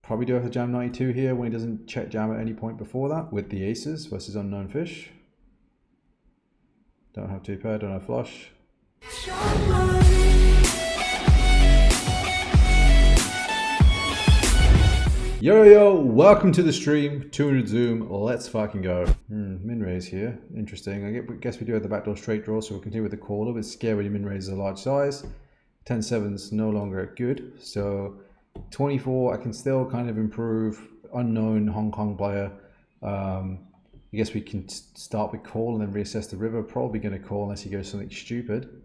Probably do have to jam 92 here when he doesn't check jam at any point before that with the aces versus unknown fish. Don't have two pair, don't have flush. Yo, welcome to the stream. 200 zoom, let's fucking go. Min raise here, interesting. I guess we do have the backdoor straight draw, so we'll continue with the call. It's scary when you min raise a large size. 10-7's no longer good, so 24 I can still kind of improve. Unknown Hong Kong player. I guess we can start with call and then reassess the river. Probably going to call unless he goes something stupid.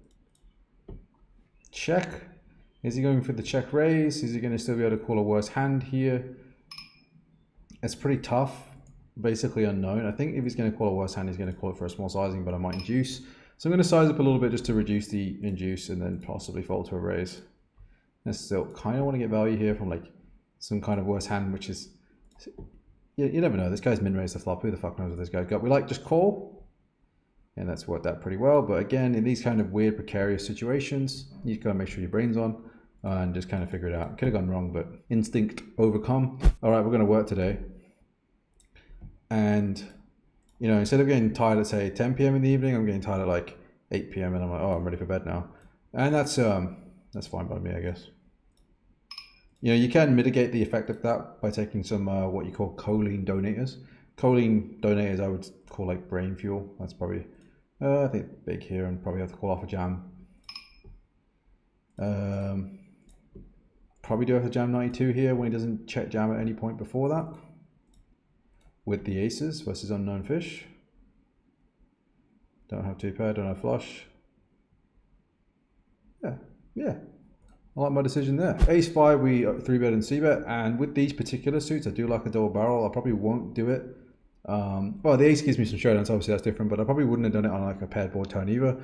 Check. Is he going for the check raise? Is he going to still be able to call a worse hand here? It's pretty tough. Basically unknown. I think if he's going to call a worse hand, he's going to call it for a small sizing, but I might induce. So I'm going to size up a little bit just to reduce the induce and then possibly fold to a raise. I still kind of want to get value here from like some kind of worse hand, which is, you never know. This guy's min raised the flop. Who the fuck knows what this guy's got? We like just call, and that's worked out pretty well. But again, in these kind of weird precarious situations, you gotta make sure your brain's on and just kind of figure it out. Could have gone wrong, but instinct overcome. All right, we're gonna work today, and you know, instead of getting tired at say 10 p.m. in the evening, I'm getting tired at like 8 p.m. and I'm like, oh, I'm ready for bed now, and that's fine by me, I guess. You know, you can mitigate the effect of that by taking some what you call choline donators. Choline donators I would call like brain fuel. That's probably, I think big here and probably have to call off a jam. Probably do have to jam 92 here when he doesn't check jam at any point before that. With the aces versus unknown fish. Don't have two pair, don't have flush. Yeah. I like my decision there. Ace 5, we 3-bet and c-bet, and with these particular suits, I do like a double barrel. I probably won't do it. Well, the ace gives me some showdowns, obviously that's different, but I probably wouldn't have done it on like a paired board turn either.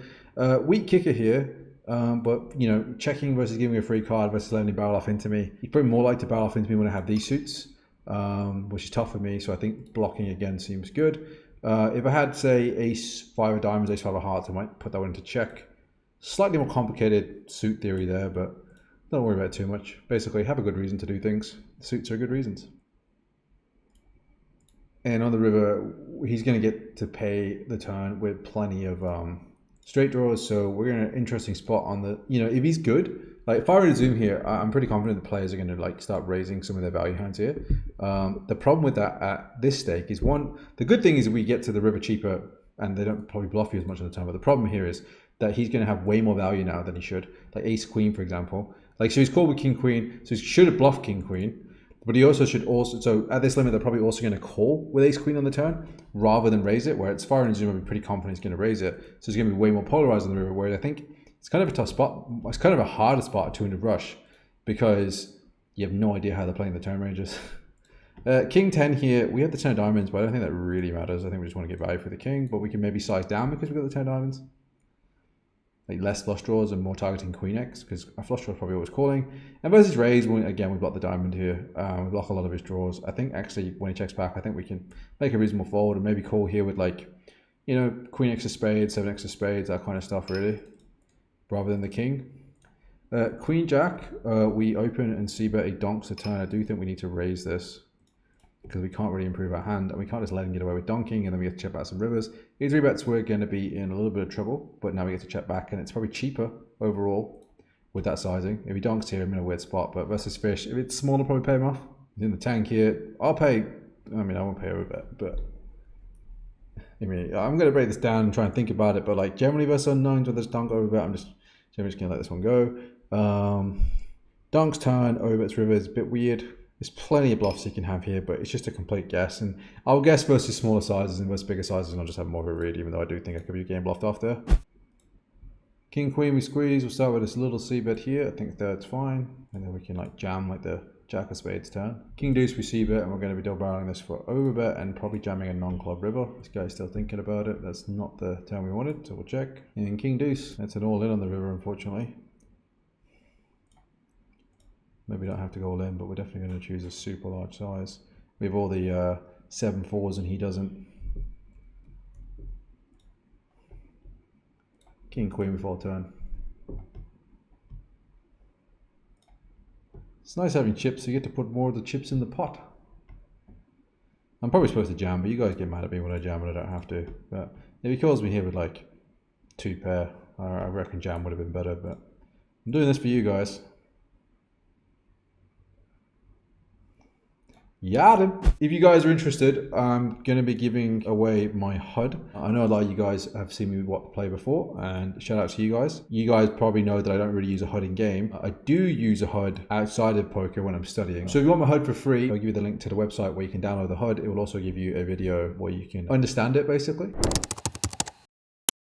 Weak kicker here, but you know, checking versus giving a free card versus letting him barrel off into me. He's probably more likely to barrel off into me when I have these suits, which is tough for me, so I think blocking again seems good. If I had, say, ace 5 of diamonds, ace 5 of hearts, I might put that one into check. Slightly more complicated suit theory there, but don't worry about it too much. Basically, have a good reason to do things. Suits are good reasons. And on the river, he's going to get to pay the turn with plenty of straight draws. So we're in an interesting spot on the, you know, if he's good, like if I were to zoom here, I'm pretty confident the players are going to like start raising some of their value hands here. The problem with that at this stake is one, the good thing is we get to the river cheaper and they don't probably bluff you as much of the time. But the problem here is that he's going to have way more value now than he should. Like ace queen, for example. Like, so he's called with king queen, so he should have bluffed king queen, but he also should also, so at this limit, they're probably also going to call with ace queen on the turn rather than raise it, where it's far and zoom, I'd be pretty confident he's going to raise it. So he's going to be way more polarized on the river, where I think it's kind of a tough spot. It's kind of a harder spot at 200 rush because you have no idea how they're playing the turn ranges. King 10 here, we have the 10 of diamonds, but I don't think that really matters. I think we just want to get value for the king, but we can maybe size down because we've got the 10 diamonds. Like less flush draws and more targeting queen X, because our flush draw is probably always calling. And versus raise, again, we block the diamond here. We block a lot of his draws. I think actually when he checks back, I think we can make a reasonable fold and maybe call here with like, you know, queen X of spades, 7X of spades, that kind of stuff really, rather than the king. Queen Jack, we open and c-bet a donks a turn. I do think we need to raise this, because we can't really improve our hand and we can't just let him get away with donking and then we have to check back some rivers. These 3-bets we're going to be in a little bit of trouble, but now we get to check back and it's probably cheaper overall with that sizing. If he donks here, I'm in a weird spot, but versus fish, if it's small, I'll probably pay him off. He's in the tank here. I'll pay, I mean, I won't pay overbet, but I mean, I'm going to break this down and try and think about it, but like generally versus unknowns with this donk overbet, I'm just generally just going to let this one go. Donks turn, overbets river is a bit weird. There's plenty of bluffs you can have here, but it's just a complete guess. And I'll guess versus smaller sizes and versus bigger sizes, and I'll just have more of a read, even though I do think I could be game bluffed off there. King, queen, we squeeze. We'll start with this little c-bet here. I think that's fine. And then we can like jam like the jack of spades turn. King, deuce, we c-bet, and we're going to be double barreling this for overbet and probably jamming a non-club river. This guy's still thinking about it. That's not the turn we wanted, so we'll check. And king, deuce. That's an all in on the river, unfortunately. Maybe we don't have to go all in, but we're definitely going to choose a super large size. We have all the 7-4s and he doesn't. King, queen before turn. It's nice having chips, so you get to put more of the chips in the pot. I'm probably supposed to jam, but you guys get mad at me when I jam and I don't have to. But if he calls me here with like 2 pair, I reckon jam would have been better, but I'm doing this for you guys. Yeah, if you guys are interested, I'm going to be giving away my HUD. I know a lot of you guys have seen me play before, and shout out to you guys. You guys probably know that I don't really use a HUD in game. I do use a HUD outside of poker when I'm studying. So if you want my HUD for free, I'll give you the link to the website where you can download the HUD. It will also give you a video where you can understand it basically.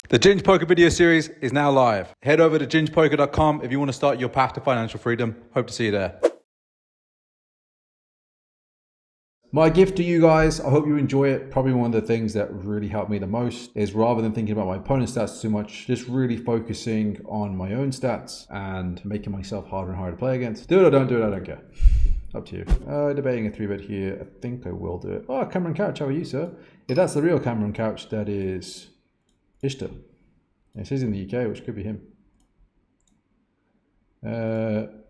The GingePoker video series is now live. Head over to GingePoker.com if you want to start your path to financial freedom. Hope to see you there. My gift to you guys, I hope you enjoy it. Probably one of the things that really helped me the most is rather than thinking about my opponent's stats too much, just really focusing on my own stats and making myself harder and harder to play against. Do it or don't do it, I don't care. Up to you. Debating a 3-bet here. I think I will do it. Oh, Cameron Couch, how are you, sir? If that's the real Cameron Couch, that is Ishtar. It says in the UK, which could be him.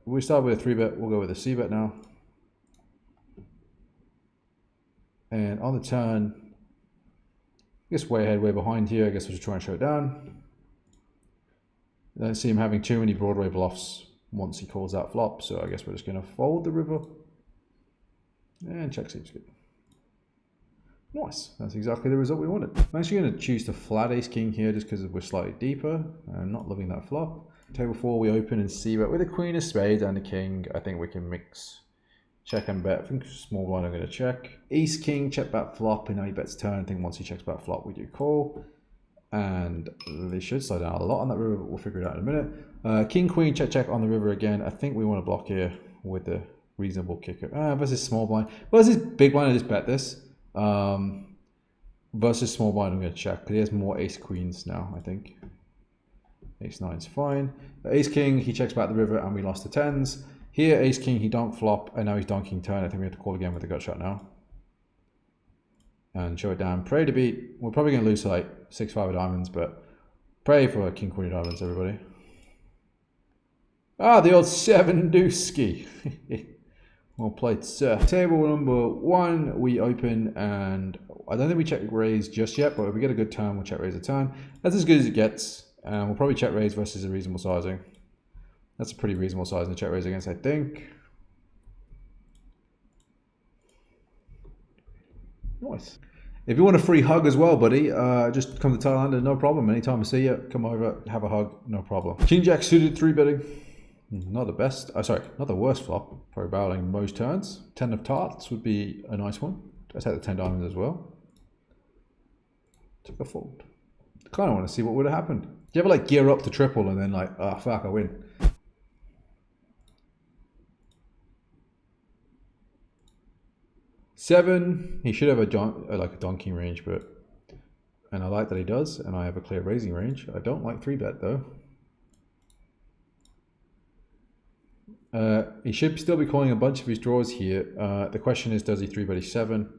We start with a 3-bet. We'll go with a C-bet now. And on the turn, I guess way ahead, way behind here. I guess we'll just try and show it down. I don't see him having too many Broadway bluffs once he calls that flop. So I guess we're just going to fold the river. And check seems good. Nice. That's exactly the result we wanted. I'm actually going to choose to flat ace king here just because we're slightly deeper. I'm not loving that flop. Table 4, we open and see, but with a queen of spades and a king, I think we can mix. Check and bet. I think small blind I'm going to check. Ace king, check back flop, and now he bets turn. I think once he checks back flop, we do call. And they should slow down a lot on that river, but we'll figure it out in a minute. King, queen, check, check on the river again. I think we want to block here with the reasonable kicker. Versus small blind. Versus big blind, I just bet this. Versus small blind, I'm going to check because he has more ace queens now, I think. Ace 9's fine. Ace king, he checks back the river, and we lost the 10s. Here, ace king, he don't flop, and now he's donking turn. I think we have to call again with a gut shot now. And show it down. Pray to beat. We're probably going to lose to like 6-5 of diamonds, but pray for king, queen of diamonds, everybody. Ah, the old 7 deuce ski. Well played, sir. Table number 1, we open, and I don't think we check raise just yet, but if we get a good turn, we'll check raise a turn. That's as good as it gets. We'll probably check raise versus a reasonable sizing. That's a pretty reasonable size in the check raise against, I think. Nice. If you want a free hug as well, buddy, just come to Thailand and no problem. Anytime I see you, come over, have a hug, no problem. King Jack suited 3-betting. Not the best. Sorry, not the worst flop. Probably barreling most turns. 10 of tarts would be a nice one. I take the 10 diamonds as well. Took a fold. I kind of want to see what would have happened. Do you ever like gear up to triple and then like, ah, oh, fuck, I win? Seven, he should have a donking range, and I like that he does, and I have a clear raising range. I don't like 3-bet though. He should still be calling a bunch of his draws here. The question is, does he 3-bet his 7?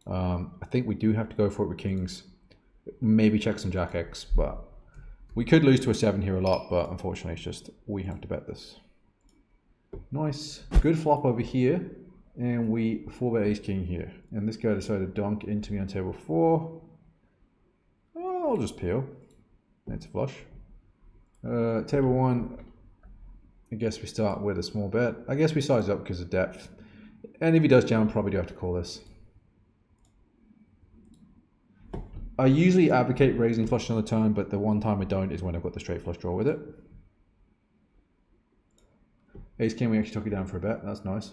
I think we do have to go for it with kings. Maybe check some jack X, but we could lose to a 7 here a lot, but unfortunately it's just, we have to bet this. Nice. Good flop over here. And we 4-bet ace king here. And this guy decided to donk into me on table 4. Oh, I'll just peel. It's a flush. Table 1. I guess we start with a small bet. I guess we size up because of depth. And if he does jam, probably do have to call this. I usually advocate raising flush on the turn, but the one time I don't is when I've got the straight flush draw with it. Ace king, we actually took it down for a bet. That's nice.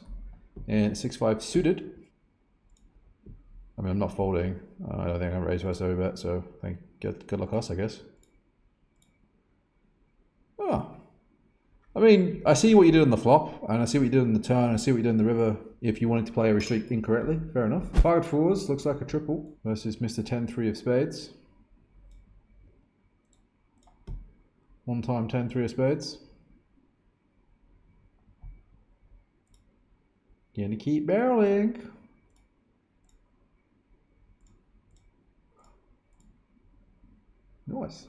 And 6-5 suited. I mean, I'm not folding. I don't think I'm raised versus over bet, so good luck us, I guess. Oh. I mean, I see what you did on the flop, and I see what you did on the turn, I see what you did in the river. If you wanted to play every streak incorrectly, fair enough. Target fours, looks like a triple versus Mr. 10-3 of spades. One time 10-3 of spades. Gonna keep barreling. Nice.